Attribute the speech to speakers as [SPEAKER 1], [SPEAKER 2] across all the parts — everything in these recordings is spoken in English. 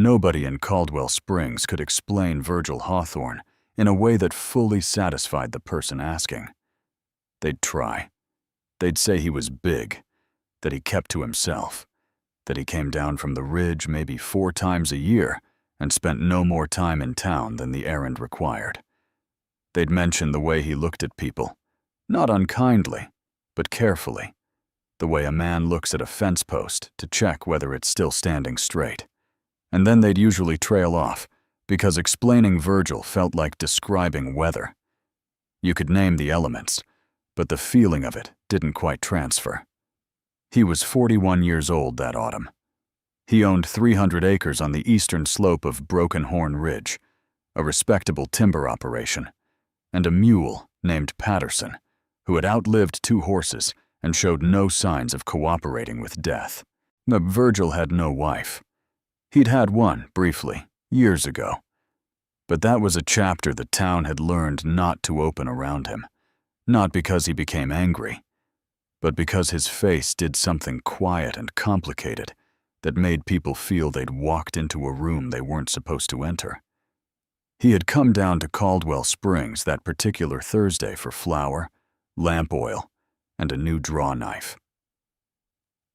[SPEAKER 1] Nobody in Caldwell Springs could explain Virgil Hawthorne in a way that fully satisfied the person asking. They'd try. They'd say he was big, that he kept to himself, that he came down from the ridge maybe 4 times a year and spent no more time in town than the errand required. They'd mention the way he looked at people, not unkindly, but carefully, the way a man looks at a fence post to check whether it's still standing straight. And then they'd usually trail off, because explaining Virgil felt like describing weather. You could name the elements, but the feeling of it didn't quite transfer. He was 41 years old that autumn. He owned 300 acres on the eastern slope of Broken Horn Ridge, a respectable timber operation, and a mule named Patterson, who had outlived 2 horses and showed no signs of cooperating with death. But Virgil had no wife. He'd had one, briefly, years ago. But that was a chapter the town had learned not to open around him, not because he became angry, but because his face did something quiet and complicated that made people feel they'd walked into a room they weren't supposed to enter. He had come down to Caldwell Springs that particular Thursday for flour, lamp oil, and a new draw knife.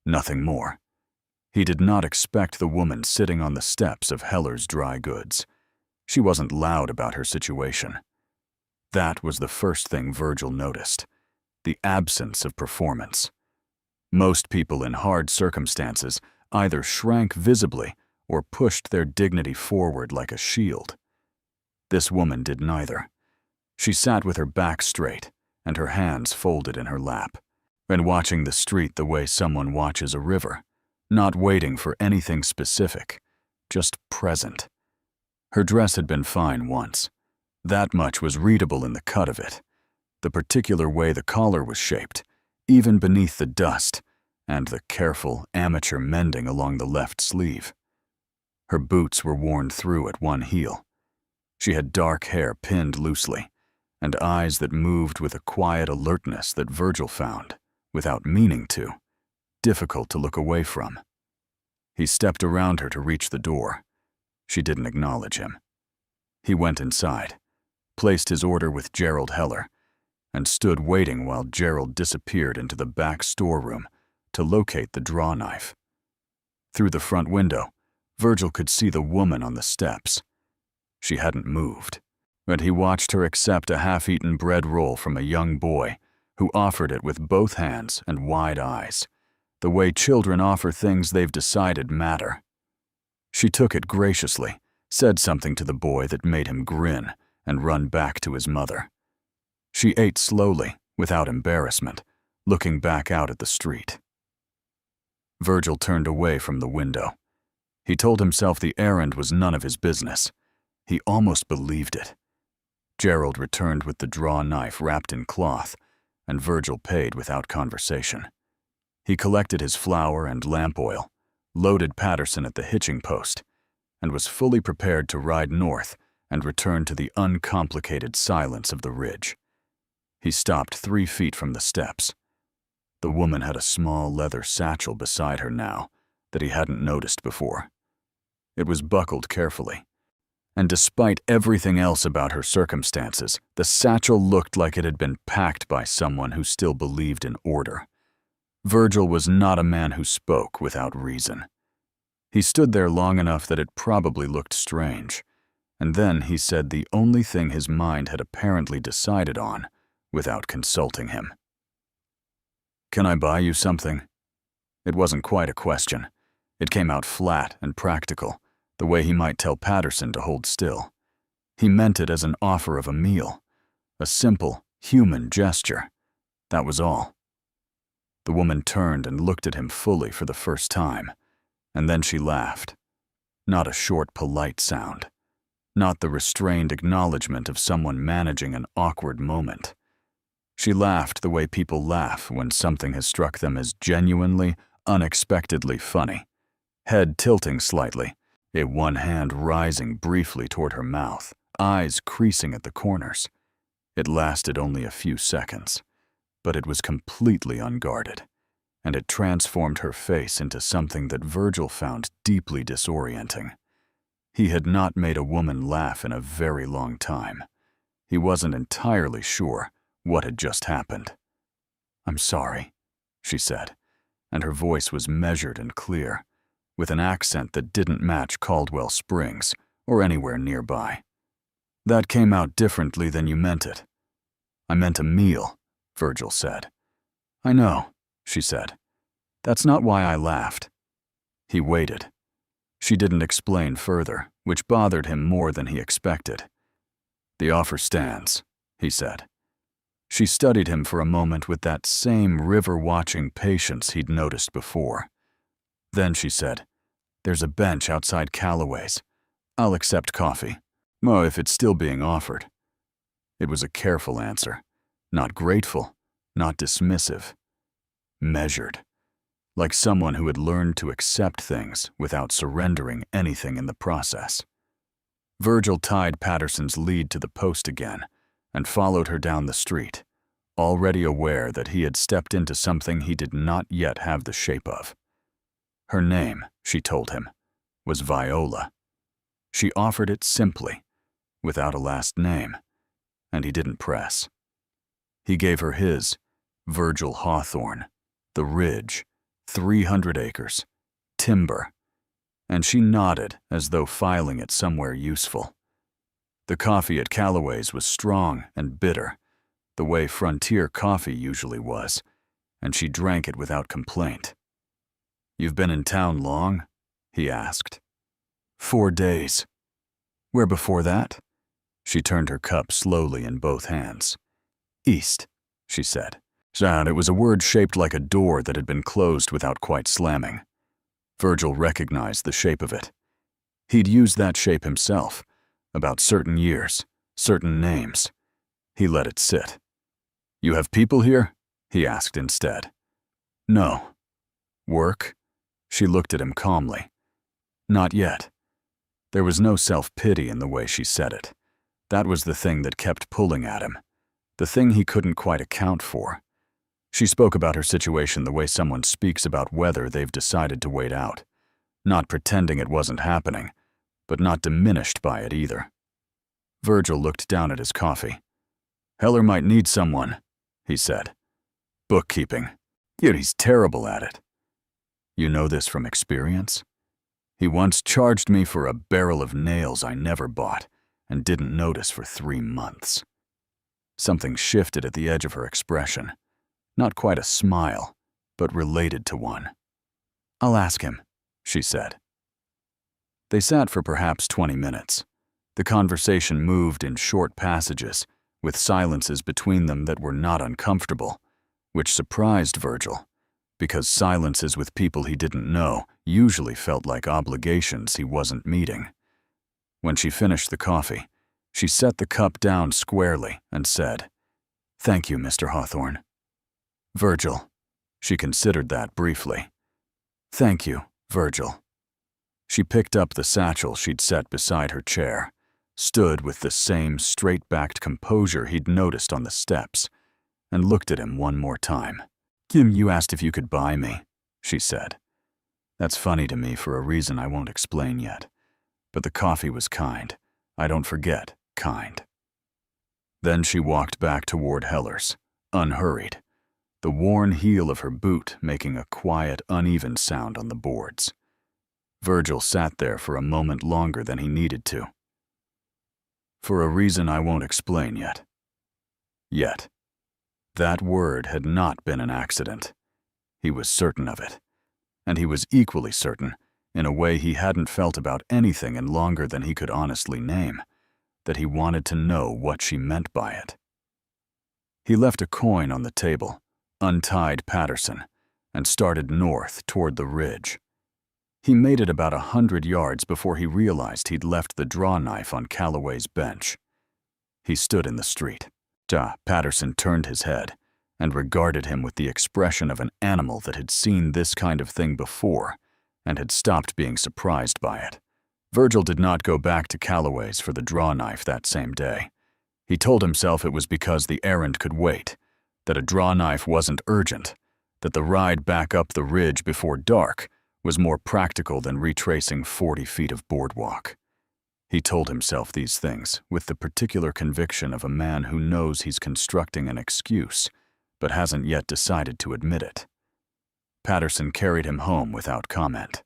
[SPEAKER 1] Nothing more. He did not expect the woman sitting on the steps of Heller's Dry Goods. She wasn't loud about her situation. That was the first thing Virgil noticed, the absence of performance. Most people in hard circumstances either shrank visibly or pushed their dignity forward like a shield. This woman did neither. She sat with her back straight and her hands folded in her lap, and watching the street the way someone watches a river, not waiting for anything specific, just present. Her dress had been fine once. That much was readable in the cut of it, the particular way the collar was shaped, even beneath the dust, and the careful, amateur mending along the left sleeve. Her boots were worn through at one heel. She had dark hair pinned loosely, and eyes that moved with a quiet alertness that Virgil found, without meaning to, difficult to look away from. He stepped around her to reach the door. She didn't acknowledge him. He went inside, placed his order with Gerald Heller, and stood waiting while Gerald disappeared into the back storeroom to locate the draw knife. Through the front window, Virgil could see the woman on the steps. She hadn't moved, but he watched her accept a half-eaten bread roll from a young boy who offered it with both hands and wide eyes, the way children offer things they've decided matter. She took it graciously, said something to the boy that made him grin and run back to his mother. She ate slowly, without embarrassment, looking back out at the street. Virgil turned away from the window. He told himself the errand was none of his business. He almost believed it. Gerald returned with the draw knife wrapped in cloth, and Virgil paid without conversation. He collected his flour and lamp oil, loaded Patterson at the hitching post, and was fully prepared to ride north and return to the uncomplicated silence of the ridge. He stopped 3 feet from the steps. The woman had a small leather satchel beside her now that he hadn't noticed before. It was buckled carefully, and despite everything else about her circumstances, the satchel looked like it had been packed by someone who still believed in order. Virgil was not a man who spoke without reason. He stood there long enough that it probably looked strange, and then he said the only thing his mind had apparently decided on without consulting him. "Can I buy you something?" It wasn't quite a question. It came out flat and practical, the way he might tell Patterson to hold still. He meant it as an offer of a meal, a simple, human gesture. That was all. The woman turned and looked at him fully for the first time, and then she laughed. Not a short, polite sound. Not the restrained acknowledgement of someone managing an awkward moment. She laughed the way people laugh when something has struck them as genuinely, unexpectedly funny, head tilting slightly, one hand rising briefly toward her mouth, eyes creasing at the corners. It lasted only a few seconds, but it was completely unguarded, and it transformed her face into something that Virgil found deeply disorienting. He had not made a woman laugh in a very long time. He wasn't entirely sure what had just happened. "I'm sorry," she said, and her voice was measured and clear, with an accent that didn't match Caldwell Springs or anywhere nearby. "That came out differently than you meant it." "I meant a meal," Virgil said. "I know," she said. "That's not why I laughed." He waited. She didn't explain further, which bothered him more than he expected. "The offer stands," he said. She studied him for a moment with that same river-watching patience he'd noticed before. Then she said, "There's a bench outside Calloway's. I'll accept coffee. Oh, if it's still being offered." It was a careful answer. Not grateful, not dismissive. Measured. Like someone who had learned to accept things without surrendering anything in the process. Virgil tied Patterson's lead to the post again and followed her down the street, already aware that he had stepped into something he did not yet have the shape of. Her name, she told him, was Viola. She offered it simply, without a last name, and he didn't press. He gave her his, Virgil Hawthorne, the ridge, 300 acres, timber, and she nodded as though filing it somewhere useful. The coffee at Calloway's was strong and bitter, the way frontier coffee usually was, and she drank it without complaint. "You've been in town long?" he asked. 4 days. "Where before that?" She turned her cup slowly in both hands. "East," she said. And it was a word shaped like a door that had been closed without quite slamming. Virgil recognized the shape of it. He'd used that shape himself, about certain years, certain names. He let it sit. "You have people here?" he asked instead. "No." "Work?" She looked at him calmly. "Not yet." There was no self-pity in the way she said it. That was the thing that kept pulling at him, the thing he couldn't quite account for. She spoke about her situation the way someone speaks about weather they've decided to wait out, not pretending it wasn't happening, but not diminished by it either. Virgil looked down at his coffee. "Heller might need someone," he said. "Bookkeeping. Yet he's terrible at it." "You know this from experience?" "He once charged me for a barrel of nails I never bought and didn't notice for 3 months. Something shifted at the edge of her expression. Not quite a smile, but related to one. "I'll ask him," she said. They sat for perhaps 20 minutes. The conversation moved in short passages, with silences between them that were not uncomfortable, which surprised Virgil, because silences with people he didn't know usually felt like obligations he wasn't meeting. When she finished the coffee, she set the cup down squarely and said, "Thank you, Mr. Hawthorne." "Virgil." She considered that briefly. "Thank you, Virgil." She picked up the satchel she'd set beside her chair, stood with the same straight-backed composure he'd noticed on the steps, and looked at him one more time. "Kim, you asked if you could buy me," she said. "That's funny to me for a reason I won't explain yet. But the coffee was kind. I don't forget kind." Then she walked back toward Heller's, unhurried, the worn heel of her boot making a quiet, uneven sound on the boards. Virgil sat there for a moment longer than he needed to. "For a reason I won't explain yet." Yet. That word had not been an accident. He was certain of it. And he was equally certain, in a way he hadn't felt about anything in longer than he could honestly name, that he wanted to know what she meant by it. He left a coin on the table, untied Patterson, and started north toward the ridge. He made it about 100 yards before he realized he'd left the draw knife on Calloway's bench. He stood in the street. Patterson turned his head and regarded him with the expression of an animal that had seen this kind of thing before and had stopped being surprised by it. Virgil did not go back to Calloway's for the draw knife that same day. He told himself it was because the errand could wait, that a draw knife wasn't urgent, that the ride back up the ridge before dark was more practical than retracing 40 feet of boardwalk. He told himself these things with the particular conviction of a man who knows he's constructing an excuse, but hasn't yet decided to admit it. Patterson carried him home without comment.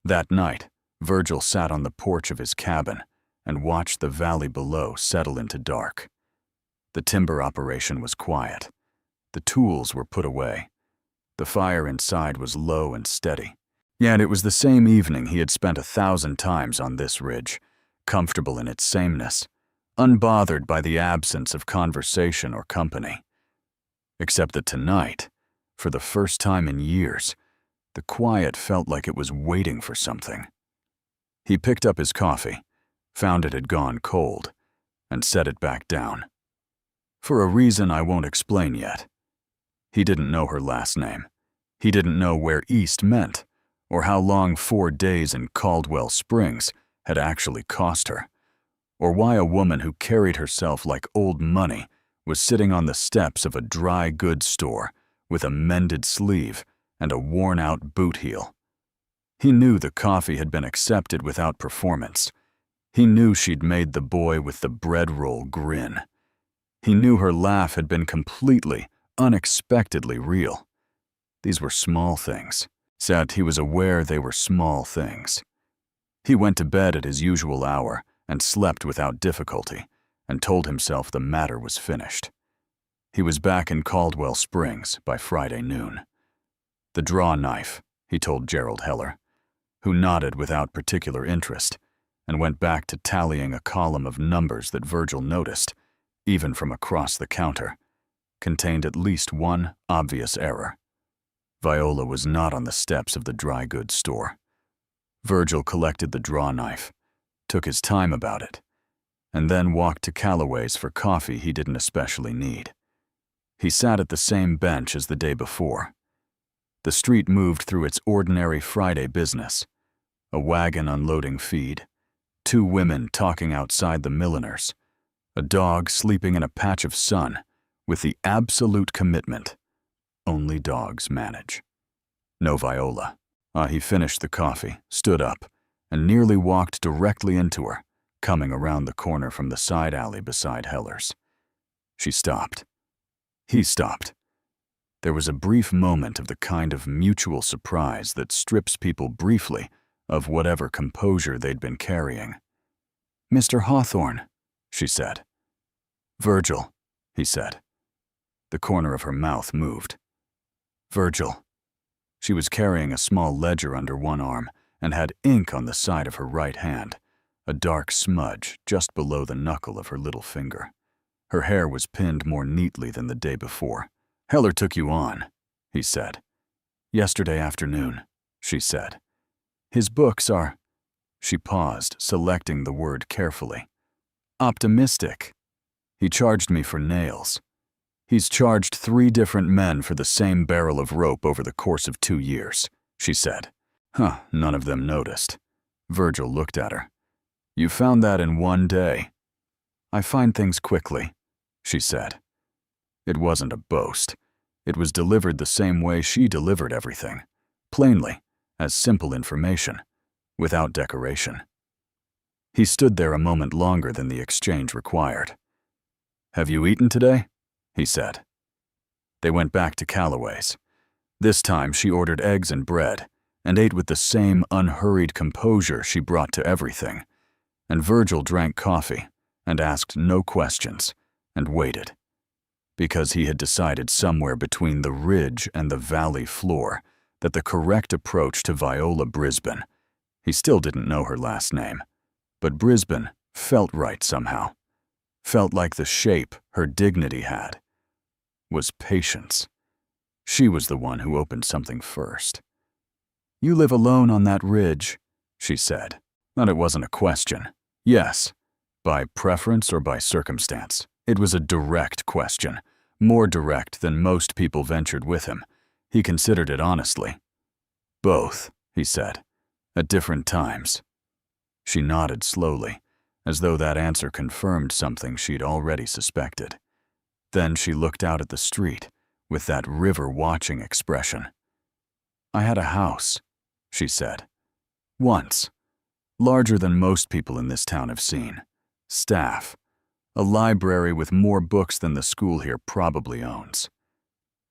[SPEAKER 1] That night, Virgil sat on the porch of his cabin and watched the valley below settle into dark. The timber operation was quiet. The tools were put away. The fire inside was low and steady. Yet it was the same evening he had spent 1,000 times on this ridge, comfortable in its sameness, unbothered by the absence of conversation or company. Except that tonight, for the first time in years, the quiet felt like it was waiting for something. He picked up his coffee, found it had gone cold, and set it back down. For a reason I won't explain yet. He didn't know her last name. He didn't know where East meant, or how long 4 days in Caldwell Springs had actually cost her, or why a woman who carried herself like old money was sitting on the steps of a dry goods store with a mended sleeve and a worn-out boot heel. He knew the coffee had been accepted without performance. He knew she'd made the boy with the bread roll grin. He knew her laugh had been completely, unexpectedly real. These were small things. Yet he was aware they were small things. He went to bed at his usual hour and slept without difficulty, and told himself the matter was finished. He was back in Caldwell Springs by Friday noon. The draw knife, he told Gerald Heller, who nodded without particular interest, and went back to tallying a column of numbers that Virgil noticed, even from across the counter, contained at least one obvious error. Viola was not on the steps of the dry goods store. Virgil collected the draw knife, took his time about it, and then walked to Calloway's for coffee he didn't especially need. He sat at the same bench as the day before. The street moved through its ordinary Friday business. A wagon unloading feed, 2 women talking outside the milliner's, a dog sleeping in a patch of sun with the absolute commitment only dogs manage. No Viola. He finished the coffee, stood up, and nearly walked directly into her, coming around the corner from the side alley beside Heller's. She stopped. He stopped. There was a brief moment of the kind of mutual surprise that strips people briefly of whatever composure they'd been carrying. "Mr. Hawthorne," she said. "Virgil," he said. The corner of her mouth moved. "Virgil." She was carrying a small ledger under one arm and had ink on the side of her right hand, a dark smudge just below the knuckle of her little finger. Her hair was pinned more neatly than the day before. "Heller took you on," he said. "Yesterday afternoon," she said. "His books are—" She paused, selecting the word carefully. "Optimistic. He charged me for nails. He's charged 3 different men for the same barrel of rope over the course of 2 years, she said. None of them noticed. Virgil looked at her. "You found that in 1 day." "I find things quickly," she said. It wasn't a boast. It was delivered the same way she delivered everything, plainly, as simple information, without decoration. He stood there a moment longer than the exchange required. "Have you eaten today?" he said. They went back to Calloway's. This time she ordered eggs and bread, and ate with the same unhurried composure she brought to everything. And Virgil drank coffee, and asked no questions, and waited. Because he had decided somewhere between the ridge and the valley floor that the correct approach to Viola Brisbane, he still didn't know her last name, but Brisbane felt right somehow, felt like the shape her dignity had, was patience. She was the one who opened something first. "You live alone on that ridge," she said. Not it wasn't a question. Yes, by preference or by circumstance. It was a direct question, more direct than most people ventured with him. He considered it honestly. "Both," he said, "at different times." She nodded slowly, as though that answer confirmed something she'd already suspected. Then she looked out at the street with that river-watching expression. "I had a house," she said. "Once. Larger than most people in this town have seen. Staff. A library with more books than the school here probably owns.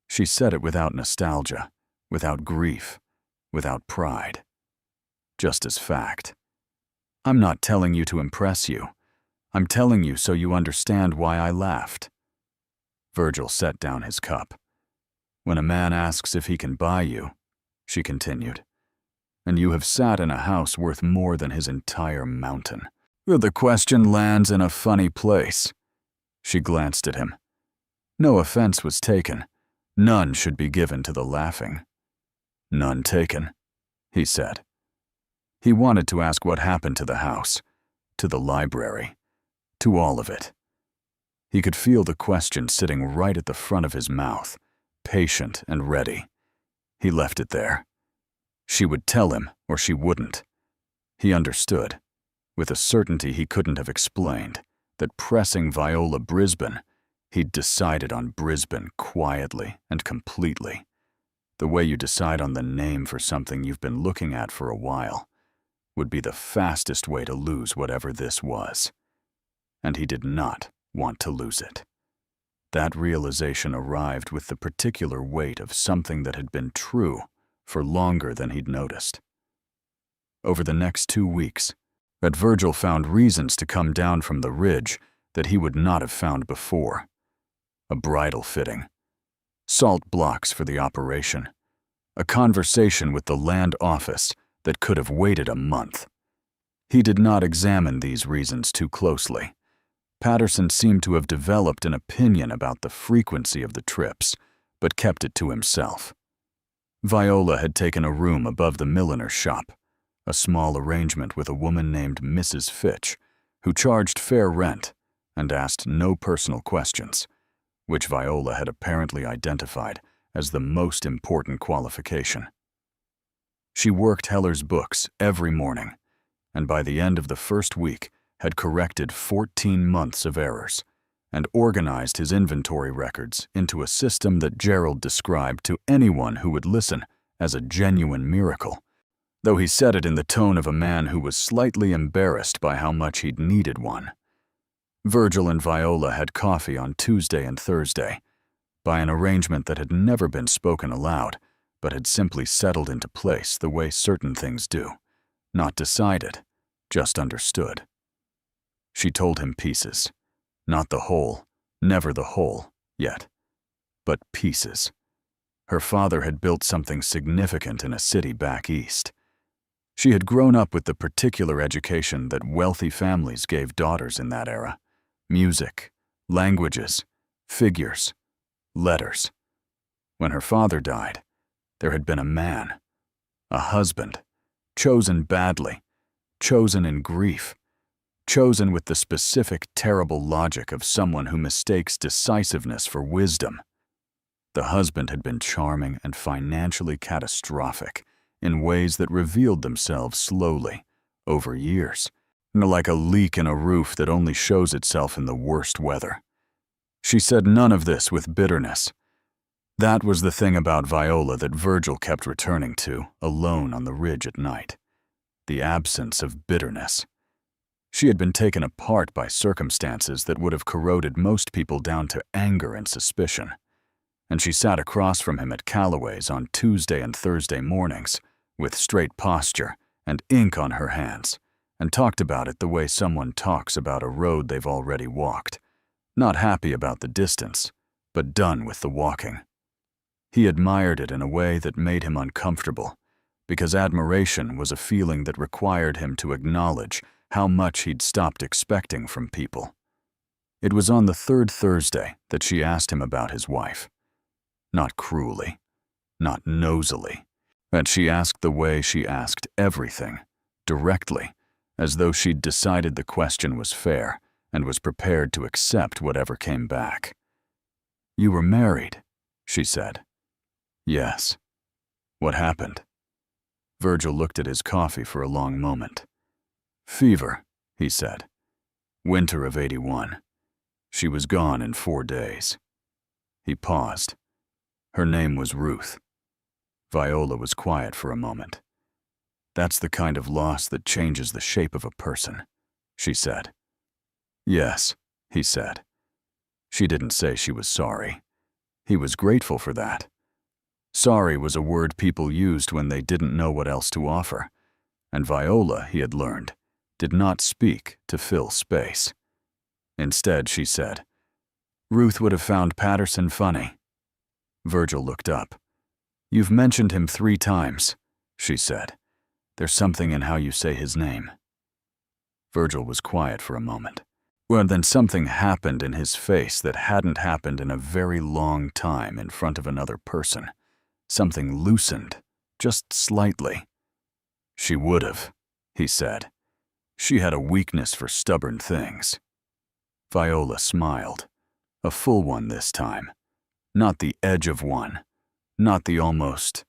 [SPEAKER 1] She said it without nostalgia, without grief, without pride. Just as fact. I'm not telling you to impress you. I'm telling you so you understand why I laughed. Virgil set down his cup. When a man asks if he can buy you, she continued, and you have sat in a house worth more than his entire mountain. The question lands in a funny place. She glanced at him. No offense was taken. None should be given to the laughing. None taken, he said. He wanted to ask what happened to the house, to the library, to all of it. He could feel the question sitting right at the front of his mouth, patient and ready. He left it there. She would tell him, or she wouldn't. He understood, with a certainty he couldn't have explained, that pressing Viola Brisbane, he'd decided on Brisbane quietly and completely, the way you decide on the name for something you've been looking at for a while, would be the fastest way to lose whatever this was. And he did not want to lose it. That realization arrived with the particular weight of something that had been true for longer than he'd noticed. Over the next 2 weeks, Virgil found reasons to come down from the ridge that he would not have found before. A bridle fitting, salt blocks for the operation, a conversation with the land office that could have waited a month. He did not examine these reasons too closely. Patterson seemed to have developed an opinion about the frequency of the trips, but kept it to himself. Viola had taken a room above the milliner's shop, a small arrangement with a woman named Mrs. Fitch, who charged fair rent and asked no personal questions, which Viola had apparently identified as the most important qualification. She worked Heller's books every morning, and by the end of the first week had corrected 14 months of errors and organized his inventory records into a system that Gerald described to anyone who would listen as a genuine miracle, though he said it in the tone of a man who was slightly embarrassed by how much he'd needed one. Virgil and Viola had coffee on Tuesday and Thursday, by an arrangement that had never been spoken aloud, but had simply settled into place the way certain things do, not decided, just understood. She told him pieces, not the whole, never the whole, yet, but pieces. Her father had built something significant in a city back east. She had grown up with the particular education that wealthy families gave daughters in that era: music, languages, figures, letters. When her father died, there had been a man, a husband, chosen badly, chosen in grief, chosen with the specific terrible logic of someone who mistakes decisiveness for wisdom. The husband had been charming and financially catastrophic in ways that revealed themselves slowly, over years, like a leak in a roof that only shows itself in the worst weather. She said none of this with bitterness. That was the thing about Viola that Virgil kept returning to, alone on the ridge at night. The absence of bitterness. She had been taken apart by circumstances that would have corroded most people down to anger and suspicion. And she sat across from him at Calloway's on Tuesday and Thursday mornings, with straight posture and ink on her hands, and talked about it the way someone talks about a road they've already walked, not happy about the distance, but done with the walking. He admired it in a way that made him uncomfortable, because admiration was a feeling that required him to acknowledge how much he'd stopped expecting from people. It was on the third Thursday that she asked him about his wife. Not cruelly, not nosily, but she asked the way she asked everything, directly, as though she'd decided the question was fair and was prepared to accept whatever came back. "You were married," she said. "Yes." "What happened?" Virgil looked at his coffee for a long moment. "Fever," he said. "Winter of '81. She was gone in 4 days." He paused. Her name was Ruth. Viola was quiet for a moment. That's the kind of loss that changes the shape of a person, she said. Yes, he said. She didn't say she was sorry. He was grateful for that. Sorry was a word people used when they didn't know what else to offer, and Viola, he had learned, did not speak to fill space. Instead, she said, "Ruth would have found Patterson funny." Virgil looked up. "You've mentioned him 3 times, she said. "There's something in how you say his name." Virgil was quiet for a moment. Well, then something happened in his face that hadn't happened in a very long time in front of another person. Something loosened, just slightly. "She would have," he said. "She had a weakness for stubborn things." Viola smiled. A full one this time. Not the edge of one. Not the almost.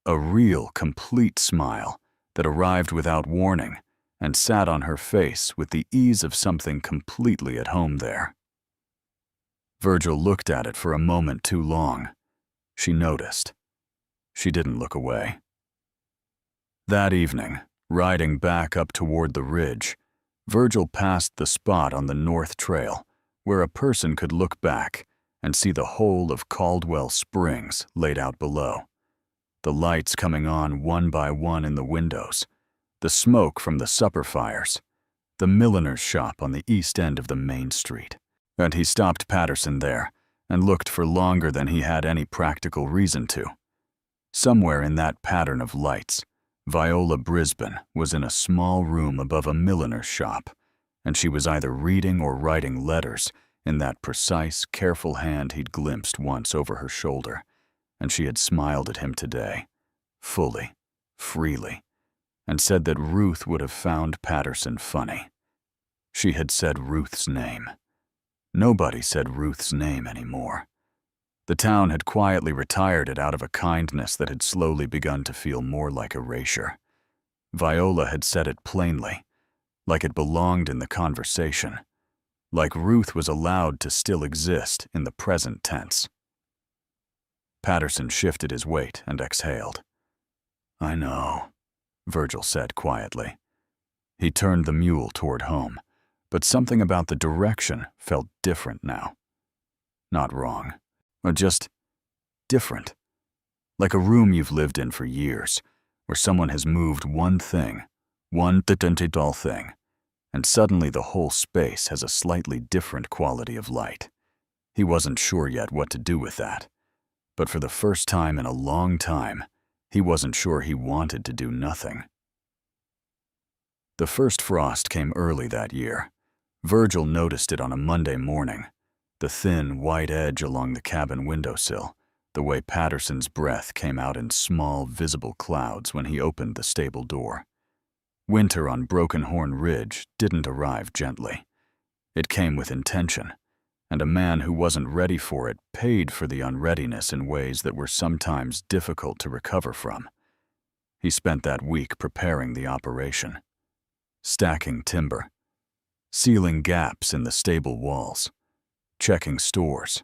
[SPEAKER 1] A real, complete smile that arrived without warning and sat on her face with the ease of something completely at home there. Virgil looked at it for a moment too long. She noticed. She didn't look away. That evening, riding back up toward the ridge, Virgil passed the spot on the North Trail where a person could look back and see the whole of Caldwell Springs laid out below. The lights coming on one by one in the windows, the smoke from the supper fires, the milliner's shop on the east end of the main street. And he stopped Patterson there and looked for longer than he had any practical reason to. Somewhere in that pattern of lights, Viola Brisbane was in a small room above a milliner's shop, and she was either reading or writing letters in that precise, careful hand he'd glimpsed once over her shoulder, and she had smiled at him today, fully, freely, and said that Ruth would have found Patterson funny. She had said Ruth's name. Nobody said Ruth's name anymore. The town had quietly retired it out of a kindness that had slowly begun to feel more like erasure. Viola had said it plainly, like it belonged in the conversation, like Ruth was allowed to still exist in the present tense. Patterson shifted his weight and exhaled. "I know," Virgil said quietly. He turned the mule toward home, but something about the direction felt different now. Not wrong, or just different. Like a room you've lived in for years, where someone has moved one thing, one identical thing, and suddenly the whole space has a slightly different quality of light. He wasn't sure yet what to do with that, but for the first time in a long time, he wasn't sure he wanted to do nothing. The first frost came early that year. Virgil noticed it on a Monday morning, the thin, white edge along the cabin windowsill, the way Patterson's breath came out in small, visible clouds when he opened the stable door. Winter on Broken Horn Ridge didn't arrive gently. It came with intention, and a man who wasn't ready for it paid for the unreadiness in ways that were sometimes difficult to recover from. He spent that week preparing the operation, stacking timber, sealing gaps in the stable walls, checking stores.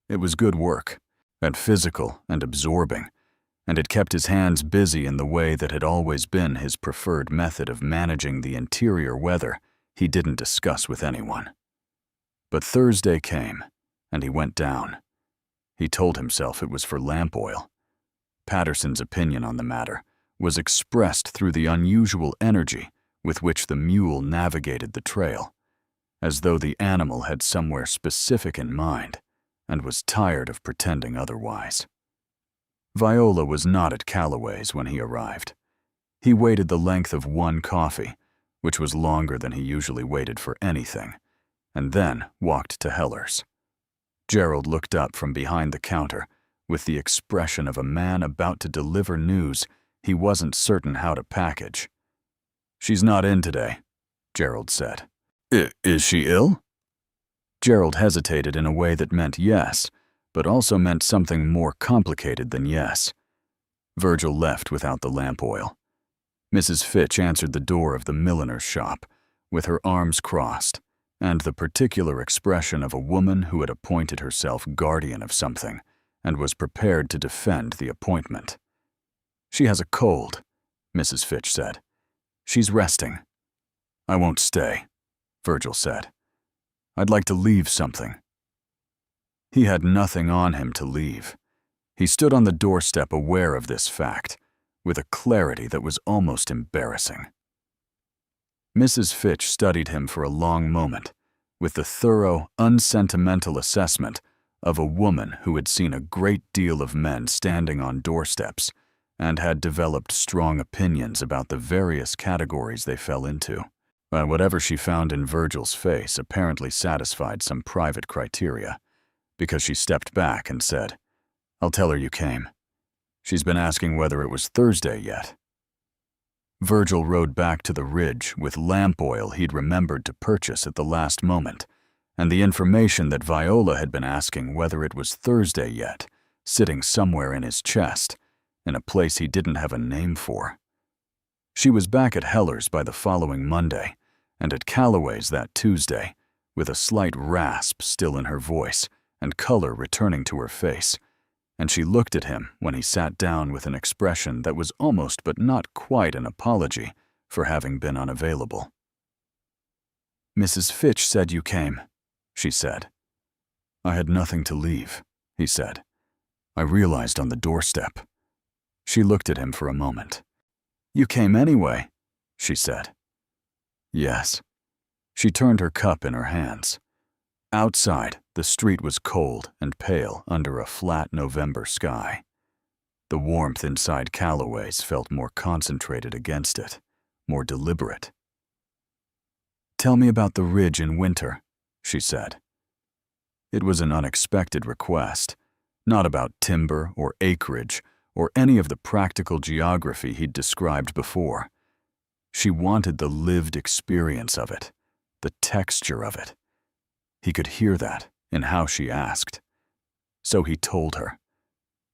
[SPEAKER 1] It was good work, and physical and absorbing, and it kept his hands busy in the way that had always been his preferred method of managing the interior weather he didn't discuss with anyone. But Thursday came, and he went down. He told himself it was for lamp oil. Patterson's opinion on the matter was expressed through the unusual energy with which the mule navigated the trail, as though the animal had somewhere specific in mind and was tired of pretending otherwise. Viola was not at Calloway's when he arrived. He waited the length of one coffee, which was longer than he usually waited for anything, and then walked to Heller's. Gerald looked up from behind the counter with the expression of a man about to deliver news he wasn't certain how to package. "She's not in today," Gerald said. Is she ill?" Gerald hesitated in a way that meant yes, but also meant something more complicated than yes. Virgil left without the lamp oil. Mrs. Fitch answered the door of the milliner's shop, with her arms crossed, and the particular expression of a woman who had appointed herself guardian of something and was prepared to defend the appointment. "She has a cold," Mrs. Fitch said. "She's resting." "I won't stay," Virgil said. "I'd like to leave something." He had nothing on him to leave. He stood on the doorstep aware of this fact, with a clarity that was almost embarrassing. Mrs. Fitch studied him for a long moment, with the thorough, unsentimental assessment of a woman who had seen a great deal of men standing on doorsteps and had developed strong opinions about the various categories they fell into. But whatever she found in Virgil's face apparently satisfied some private criteria, because she stepped back and said, "I'll tell her you came. She's been asking whether it was Thursday yet." Virgil rode back to the ridge with lamp oil he'd remembered to purchase at the last moment, and the information that Viola had been asking whether it was Thursday yet, sitting somewhere in his chest, in a place he didn't have a name for. She was back at Heller's by the following Monday, and at Calloway's that Tuesday, with a slight rasp still in her voice and color returning to her face, and she looked at him when he sat down with an expression that was almost but not quite an apology for having been unavailable. "Mrs. Fitch said you came," she said. "I had nothing to leave," he said. "I realized on the doorstep." She looked at him for a moment. "You came anyway," she said. "Yes." She turned her cup in her hands. Outside, the street was cold and pale under a flat November sky. The warmth inside Calloway's felt more concentrated against it, more deliberate. "Tell me about the ridge in winter," she said. It was an unexpected request, not about timber or acreage or any of the practical geography he'd described before. She wanted the lived experience of it, the texture of it. He could hear that in how she asked. So he told her.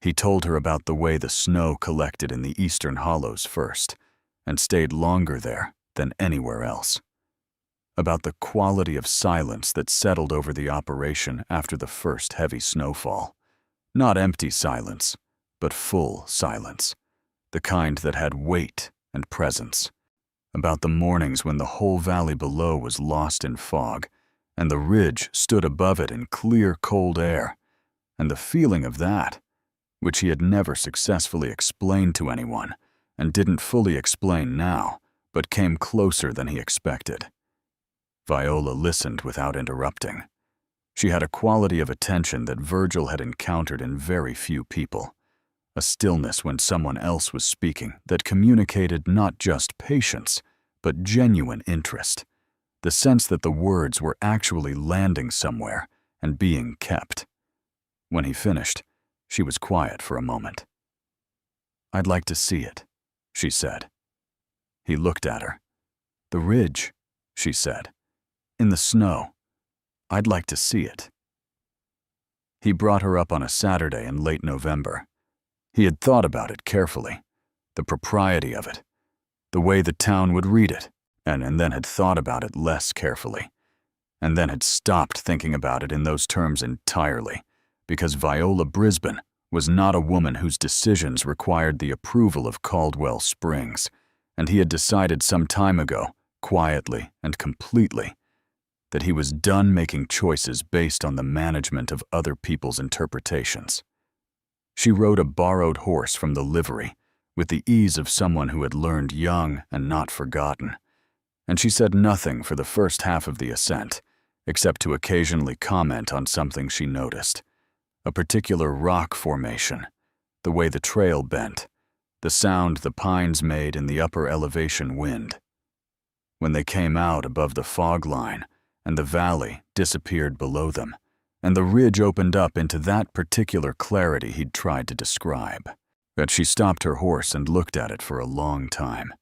[SPEAKER 1] He told her about the way the snow collected in the eastern hollows first, and stayed longer there than anywhere else. About the quality of silence that settled over the operation after the first heavy snowfall. Not empty silence, but full silence, the kind that had weight and presence. About the mornings when the whole valley below was lost in fog, and the ridge stood above it in clear, cold air, and the feeling of that, which he had never successfully explained to anyone, and didn't fully explain now, but came closer than he expected. Viola listened without interrupting. She had a quality of attention that Virgil had encountered in very few people, a stillness when someone else was speaking that communicated not just patience, but genuine interest. The sense that the words were actually landing somewhere and being kept. When he finished, she was quiet for a moment. "I'd like to see it," she said. He looked at her. "The ridge," she said. "In the snow. I'd like to see it." He brought her up on a Saturday in late November. He had thought about it carefully, the propriety of it, the way the town would read it, and then had thought about it less carefully, and then had stopped thinking about it in those terms entirely, because Viola Brisbane was not a woman whose decisions required the approval of Caldwell Springs, and he had decided some time ago, quietly and completely, that he was done making choices based on the management of other people's interpretations. She rode a borrowed horse from the livery, with the ease of someone who had learned young and not forgotten, and she said nothing for the first half of the ascent, except to occasionally comment on something she noticed. A particular rock formation, the way the trail bent, the sound the pines made in the upper elevation wind. When they came out above the fog line, and the valley disappeared below them, and the ridge opened up into that particular clarity he'd tried to describe, that she stopped her horse and looked at it for a long time.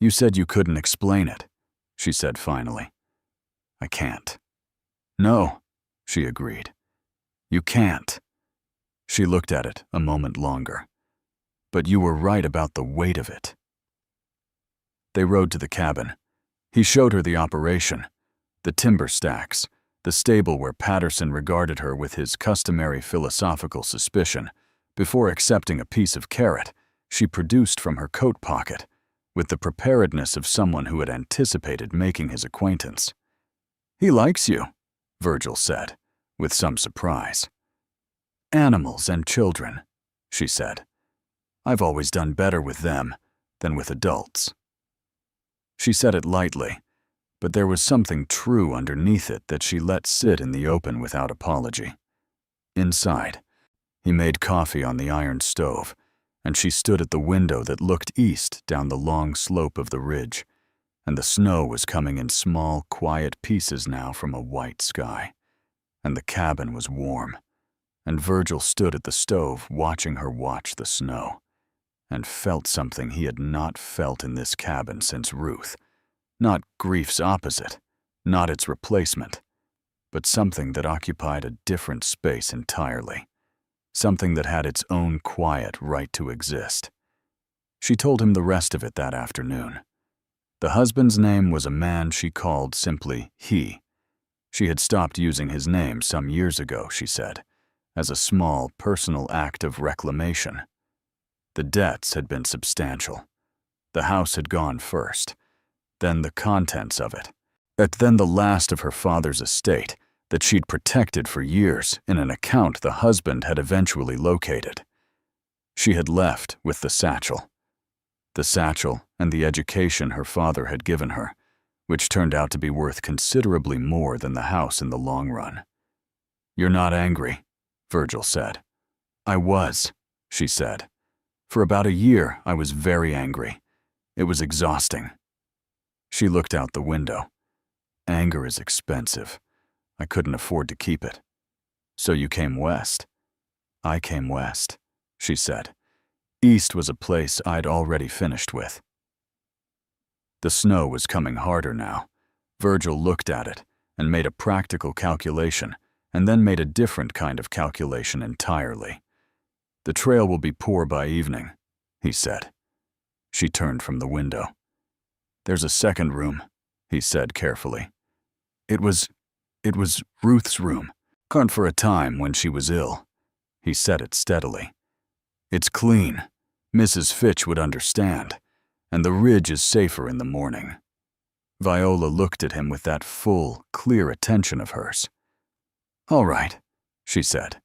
[SPEAKER 1] "You said you couldn't explain it," she said finally. "I can't." "No," she agreed. "You can't." She looked at it a moment longer. "But you were right about the weight of it." They rode to the cabin. He showed her the operation, the timber stacks, the stable where Patterson regarded her with his customary philosophical suspicion, before accepting a piece of carrot, she produced from her coat pocket, with the preparedness of someone who had anticipated making his acquaintance. "He likes you," Virgil said, with some surprise. "Animals and children," she said. "I've always done better with them than with adults." She said it lightly, but there was something true underneath it that she let sit in the open without apology. Inside, he made coffee on the iron stove, and she stood at the window that looked east down the long slope of the ridge, and the snow was coming in small, quiet pieces now from a white sky, and the cabin was warm, and Virgil stood at the stove watching her watch the snow, and felt something he had not felt in this cabin since Ruth. Not grief's opposite, not its replacement, but something that occupied a different space entirely, something that had its own quiet right to exist. She told him the rest of it that afternoon. The husband's name was a man she called simply he. She had stopped using his name some years ago, she said, as a small personal act of reclamation. The debts had been substantial. The house had gone first, then the contents of it, then the last of her father's estate that she'd protected for years in an account the husband had eventually located. She had left with the satchel and the education her father had given her, which turned out to be worth considerably more than the house in the long run. "You're not angry," Virgil said. "I was," she said. "For about a year, I was very angry. It was exhausting." She looked out the window. "Anger is expensive. I couldn't afford to keep it. So you came west?" "I came west," she said. "East was a place I'd already finished with." The snow was coming harder now. Virgil looked at it and made a practical calculation, and then made a different kind of calculation entirely. "The trail will be poor by evening," he said. She turned from the window. "There's a second room," he said carefully. It was Ruth's room, gone for a time when she was ill." He said it steadily. "It's clean. Mrs. Fitch would understand, and the ridge is safer in the morning." Viola looked at him with that full, clear attention of hers. "All right," she said,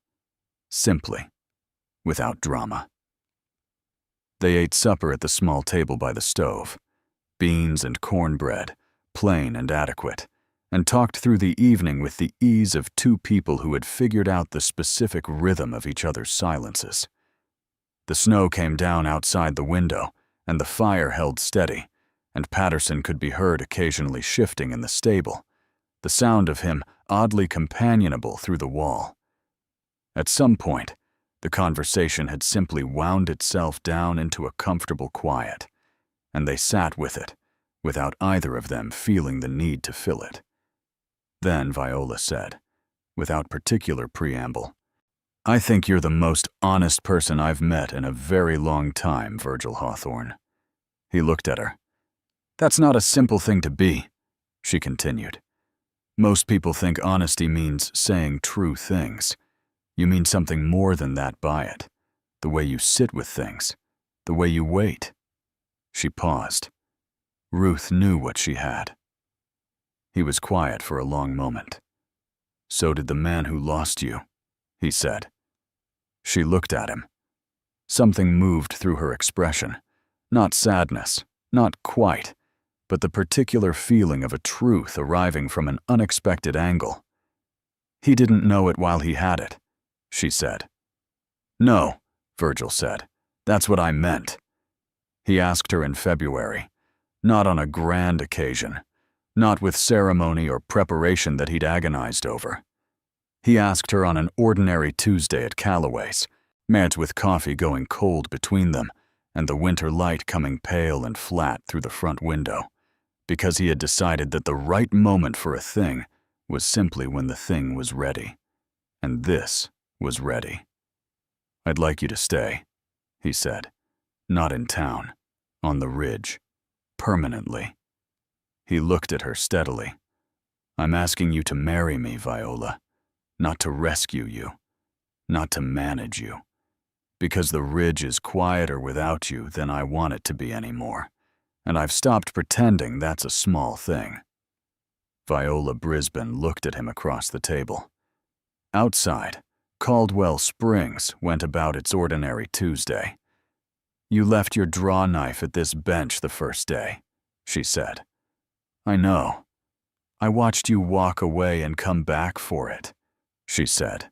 [SPEAKER 1] simply, without drama. They ate supper at the small table by the stove. Beans and cornbread, plain and adequate, and talked through the evening with the ease of two people who had figured out the specific rhythm of each other's silences. The snow came down outside the window, and the fire held steady, and Patterson could be heard occasionally shifting in the stable, the sound of him oddly companionable through the wall. At some point, the conversation had simply wound itself down into a comfortable quiet, and they sat with it, without either of them feeling the need to fill it. Then Viola said, without particular preamble, "I think you're the most honest person I've met in a very long time, Virgil Hawthorne." He looked at her. "That's not a simple thing to be," she continued. "Most people think honesty means saying true things. You mean something more than that by it. The way you sit with things, the way you wait." She paused. Ruth knew what she had. He was quiet for a long moment. "So did the man who lost you," he said. She looked at him. Something moved through her expression. Not sadness, not quite, but the particular feeling of a truth arriving from an unexpected angle. "He didn't know it while he had it," she said. "No," Virgil said. "That's what I meant." He asked her in February, not on a grand occasion, not with ceremony or preparation that he'd agonized over. He asked her on an ordinary Tuesday at Calloway's, met with coffee going cold between them and the winter light coming pale and flat through the front window, because he had decided that the right moment for a thing was simply when the thing was ready. And this was ready. "I'd like you to stay," he said. "Not in town, on the ridge, permanently." He looked at her steadily. "I'm asking you to marry me, Viola, not to rescue you, not to manage you, because the ridge is quieter without you than I want it to be anymore, and I've stopped pretending that's a small thing." Viola Brisbane looked at him across the table. Outside, Caldwell Springs went about its ordinary Tuesday. "You left your draw knife at this bench the first day," she said. "I know. I watched you walk away and come back for it," she said.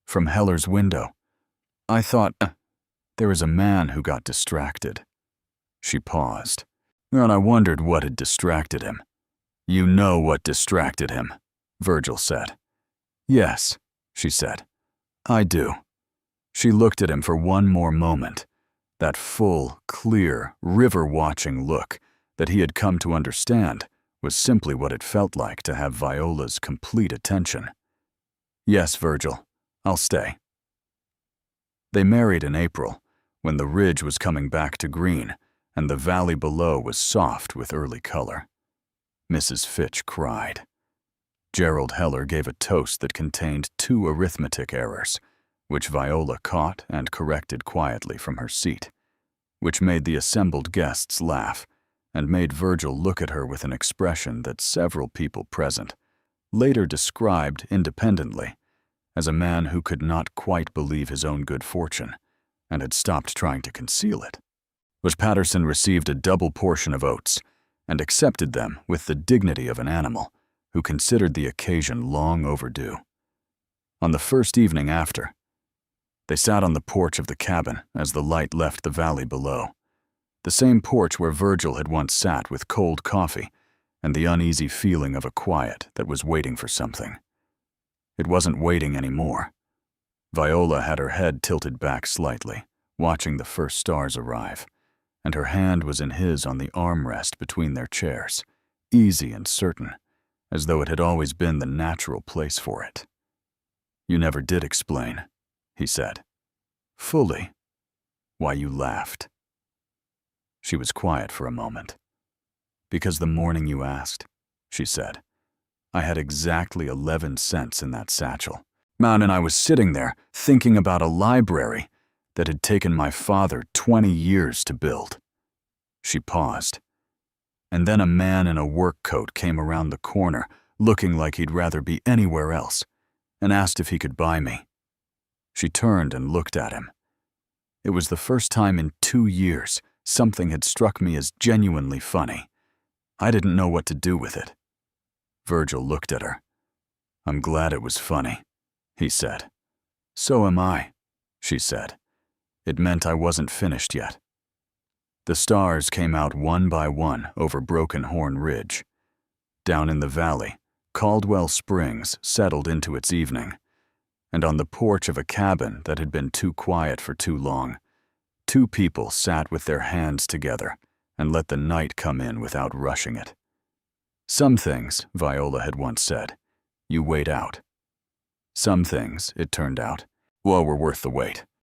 [SPEAKER 1] "From Heller's window. I thought, there was a man who got distracted." She paused, and I wondered what had distracted him. "You know what distracted him," Virgil said. "Yes," she said. "I do." She looked at him for one more moment, that full, clear, river-watching look that he had come to understand was simply what it felt like to have Viola's complete attention. "Yes, Virgil, I'll stay." They married in April, when the ridge was coming back to green and the valley below was soft with early color. Mrs. Fitch cried. Gerald Heller gave a toast that contained 2 arithmetic errors, which Viola caught and corrected quietly from her seat, which made the assembled guests laugh and made Virgil look at her with an expression that several people present later described independently as a man who could not quite believe his own good fortune and had stopped trying to conceal it. Bush Patterson received a double portion of oats and accepted them with the dignity of an animal who considered the occasion long overdue. On the first evening after, they sat on the porch of the cabin as the light left the valley below, the same porch where Virgil had once sat with cold coffee and the uneasy feeling of a quiet that was waiting for something. It wasn't waiting anymore. Viola had her head tilted back slightly, watching the first stars arrive, and her hand was in his on the armrest between their chairs, easy and certain, as though it had always been the natural place for it. "You never did explain," he said. "Fully. Why you laughed." She was quiet for a moment. "Because the morning you asked," she said, "I had exactly 11 cents in that satchel. Man, and I was sitting there thinking about a library that had taken my father 20 years to build." She paused. "And then a man in a work coat came around the corner, looking like he'd rather be anywhere else, and asked if he could buy me." She turned and looked at him. It was the first time in 2 years something had struck me as genuinely funny. I didn't know what to do with it. Virgil looked at her. "I'm glad it was funny," he said. "So am I," she said. "It meant I wasn't finished yet." The stars came out one by one over Broken Horn Ridge. Down in the valley, Caldwell Springs settled into its evening, and on the porch of a cabin that had been too quiet for too long, 2 people sat with their hands together and let the night come in without rushing it. Some things, Viola had once said, you wait out. Some things, it turned out, were worth the wait.